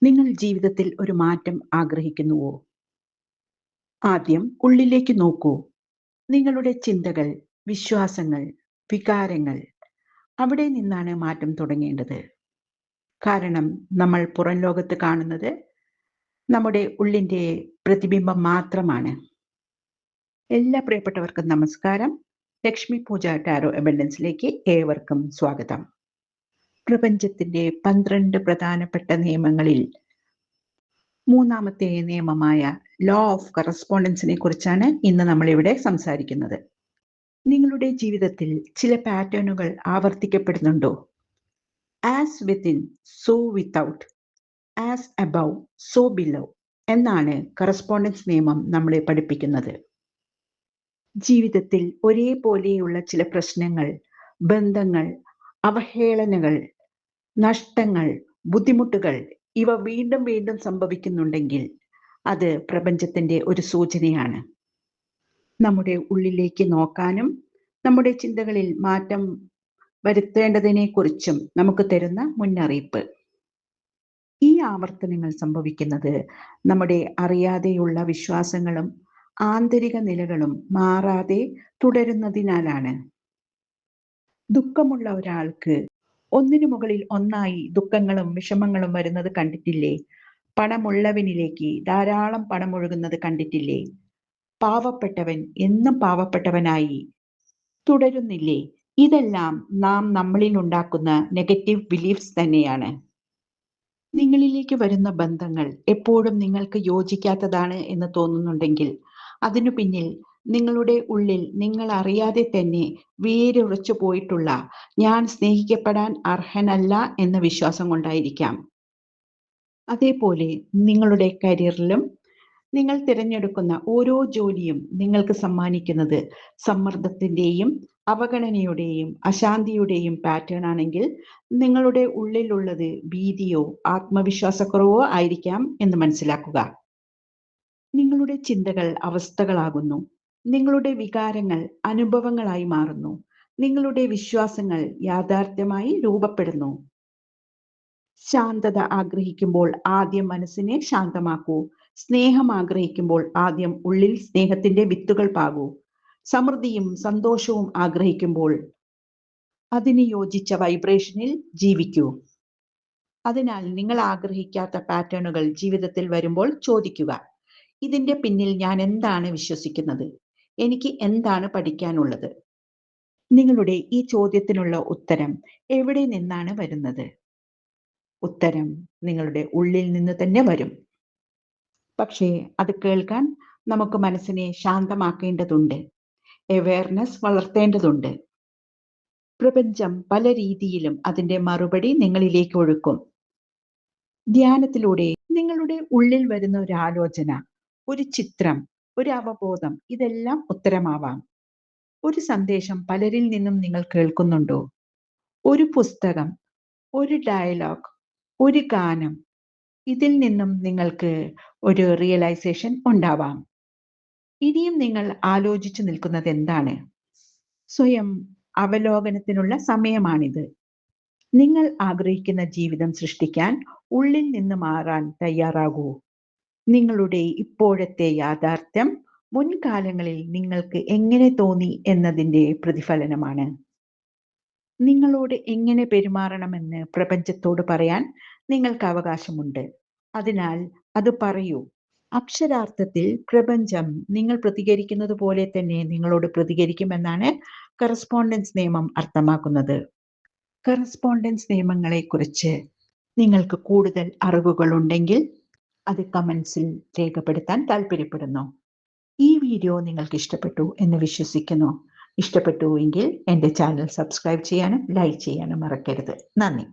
നിങ്ങൾ ജീവിതത്തിൽ ഒരു മാറ്റം ആഗ്രഹിക്കുന്നുവോ? ആദ്യം ഉള്ളിലേക്ക് നോക്കൂ. നിങ്ങളുടെ ചിന്തകൾ, വിശ്വാസങ്ങൾ, വികാരങ്ങൾ അവിടെ നിന്നാണ് മാറ്റം തുടങ്ങേണ്ടത്. കാരണം നമ്മൾ പുറം ലോകത്ത് കാണുന്നത് നമ്മുടെ ഉള്ളിൻ്റെ പ്രതിബിംബം മാത്രമാണ്. എല്ലാ പ്രിയപ്പെട്ടവർക്കും നമസ്കാരം. ലക്ഷ്മി പൂജ ടാരോ അബൻഡൻസിലേക്ക് ഏവർക്കും സ്വാഗതം. പ്രപഞ്ചത്തിന്റെ 12 പ്രധാനപ്പെട്ട നിയമങ്ങളിൽ മൂന്നാമത്തെ നിയമമായ ലോ ഓഫ് കറസ്പോണ്ടൻസിനെ കുറിച്ചാണ് ഇന്ന് നമ്മളിവിടെ സംസാരിക്കുന്നത്. നിങ്ങളുടെ ജീവിതത്തിൽ ചില പാറ്റേണുകൾ ആവർത്തിക്കപ്പെടുന്നുണ്ടോ? As within so without, as above so below എന്നാണ് കറസ്പോണ്ടൻസ് നിയമം നമ്മളെ പഠിപ്പിക്കുന്നത്. ജീവിതത്തിൽ ഒരേപോലെയുള്ള ചില പ്രശ്നങ്ങൾ, ബന്ധങ്ങൾ, അവഹേളനകൾ, നഷ്ടങ്ങൾ, ബുദ്ധിമുട്ടുകൾ ഇവ വീണ്ടും വീണ്ടും സംഭവിക്കുന്നുണ്ടെങ്കിൽ അത് പ്രപഞ്ചത്തിന്റെ ഒരു സൂചനയാണ്. നമ്മുടെ ഉള്ളിലേക്ക് നോക്കാനും നമ്മുടെ ചിന്തകളിൽ മാറ്റം വരുത്തേണ്ടതിനെക്കുറിച്ചും നമുക്ക് തരുന്ന മുന്നറിയിപ്പ്. ഈ ആവർത്തനങ്ങൾ സംഭവിക്കുന്നത് നമ്മുടെ അറിയാതെയുള്ള വിശ്വാസങ്ങളും ആന്തരിക നിലകളും മാറാതെ തുടരുന്നതിനാലാണ്. ദുഃഖമുള്ള ഒരാൾക്ക് ഒന്നിനു മുകളിൽ ഒന്നായി ദുഃഖങ്ങളും വിഷമങ്ങളും വരുന്നത് കണ്ടിട്ടില്ലേ? പണമുള്ളവനിലേക്ക് ധാരാളം പണം ഒഴുകുന്നത് കണ്ടിട്ടില്ലേ? പാവപ്പെട്ടവൻ എന്നും പാവപ്പെട്ടവനായി തുടരുന്നില്ലേ? ഇതെല്ലാം നാം നമ്മളിൽ ഉണ്ടാക്കുന്ന നെഗറ്റീവ് ബിലീഫ്സ് തന്നെയാണ്. നിങ്ങളിലേക്ക് വരുന്ന ബന്ധങ്ങൾ എപ്പോഴും നിങ്ങൾക്ക് യോജിക്കാത്തതാണ് എന്ന് തോന്നുന്നുണ്ടെങ്കിൽ അതിനു പിന്നിൽ നിങ്ങളുടെ ഉള്ളിൽ നിങ്ങൾ അറിയാതെ തന്നെ വേരുറച്ചു പോയിട്ടുള്ള ഞാൻ സ്നേഹിക്കപ്പെടാൻ അർഹനല്ല എന്ന വിശ്വാസം കൊണ്ടായിരിക്കാം. അതേപോലെ നിങ്ങളുടെ കരിയറിലും നിങ്ങൾ തിരഞ്ഞെടുക്കുന്ന ഓരോ ജോലിയും നിങ്ങൾക്ക് സമ്മാനിക്കുന്നത് സമ്മർദ്ദത്തിന്റെയും അവഗണനയുടെയും അശാന്തിയുടെയും പാറ്റേൺ ആണെങ്കിൽ നിങ്ങളുടെ ഉള്ളിലുള്ളത് ഭീതിയോ ആത്മവിശ്വാസക്കുറവോ ആയിരിക്കാം എന്ന് മനസ്സിലാക്കുക. നിങ്ങളുടെ ചിന്തകൾ അവസ്ഥകളാകുന്നു. നിങ്ങളുടെ വികാരങ്ങൾ അനുഭവങ്ങളായി മാറുന്നു. നിങ്ങളുടെ വിശ്വാസങ്ങൾ യാഥാർത്ഥ്യമായി രൂപപ്പെടുന്നു. ശാന്തത ആഗ്രഹിക്കുമ്പോൾ ആദ്യം മനസ്സിനെ ശാന്തമാക്കൂ. സ്നേഹം ആഗ്രഹിക്കുമ്പോൾ ആദ്യം ഉള്ളിൽ സ്നേഹത്തിന്റെ വിത്തുകൾ പാകൂ. സമൃദ്ധിയും സന്തോഷവും ആഗ്രഹിക്കുമ്പോൾ അതിന് യോജിച്ച വൈബ്രേഷനിൽ ജീവിക്കൂ. അതിനാൽ നിങ്ങൾ ആഗ്രഹിക്കാത്ത പാറ്റേണുകൾ ജീവിതത്തിൽ വരുമ്പോൾ ചോദിക്കുക, ഇതിന്റെ പിന്നിൽ ഞാൻ എന്താണ് വിശ്വസിക്കുന്നത്? എനിക്ക് എന്താണ് പഠിക്കാനുള്ളത്? നിങ്ങളുടെ ഈ ചോദ്യത്തിനുള്ള ഉത്തരം എവിടെ നിന്നാണ് വരുന്നത്? ഉത്തരം നിങ്ങളുടെ ഉള്ളിൽ നിന്ന് തന്നെ വരും. പക്ഷേ അത് കേൾക്കാൻ നമുക്ക് മനസ്സിനെ ശാന്തമാക്കേണ്ടതുണ്ട്. അവയർനെസ് വളർത്തേണ്ടതുണ്ട്. പ്രപഞ്ചം പല രീതിയിലും അതിന്റെ മറുപടി നിങ്ങളിലേക്ക് ഒഴുക്കും. ധ്യാനത്തിലൂടെ നിങ്ങളുടെ ഉള്ളിൽ വരുന്ന ഒരു ആലോചന, ഒരു ചിത്രം, ഒരു അവബോധം ഇതെല്ലാം ഉത്തരമാവാം. ഒരു സന്ദേശം പലരിൽ നിന്നും നിങ്ങൾ കേൾക്കുന്നുണ്ടോ? ഒരു പുസ്തകം, ഒരു ഡയലോഗ്, ഒരു ഗാനം, ഇതിൽ നിന്നും നിങ്ങൾക്ക് ഒരു റിയലൈസേഷൻ ഉണ്ടാവാം. ഇനിയും നിങ്ങൾ ആലോചിച്ചു നിൽക്കുന്നത് എന്താണ്? സ്വയം അവലോകനത്തിനുള്ള സമയമാണിത്. നിങ്ങൾ ആഗ്രഹിക്കുന്ന ജീവിതം സൃഷ്ടിക്കാൻ ഉള്ളിൽ നിന്ന് മാറാൻ തയ്യാറാകൂ. നിങ്ങളുടെ ഇപ്പോഴത്തെ യാഥാർത്ഥ്യം മുൻകാലങ്ങളിൽ നിങ്ങൾക്ക് എങ്ങനെ തോന്നി എന്നതിൻ്റെ പ്രതിഫലനമാണ്. നിങ്ങളോട് എങ്ങനെ പെരുമാറണമെന്ന് പ്രപഞ്ചത്തോട് പറയാൻ നിങ്ങൾക്ക് അവകാശമുണ്ട്. അതിനാൽ അത് പറയൂ. അക്ഷരാർത്ഥത്തിൽ പ്രപഞ്ചം നിങ്ങൾ പ്രതികരിക്കുന്നത് പോലെ തന്നെ നിങ്ങളോട് പ്രതികരിക്കുമെന്നാണ് കറസ്പോണ്ടൻസ് നിയമം അർത്ഥമാക്കുന്നത്. കറസ്പോണ്ടൻസ് നിയമങ്ങളെക്കുറിച്ച് നിങ്ങൾക്ക് കൂടുതൽ അറിവുകൾ ഉണ്ടെങ്കിൽ അത് കമൻസിൽ രേഖപ്പെടുത്താൻ താല്പര്യപ്പെടുന്നു. ഈ വീഡിയോ നിങ്ങൾക്ക് ഇഷ്ടപ്പെട്ടു എന്ന് വിശ്വസിക്കുന്നു. ഇഷ്ടപ്പെട്ടു എങ്കിൽ എൻ്റെ ചാനൽ സബ്സ്ക്രൈബ് ചെയ്യാനും ലൈക്ക് ചെയ്യാനും മറക്കരുത്. നന്ദി.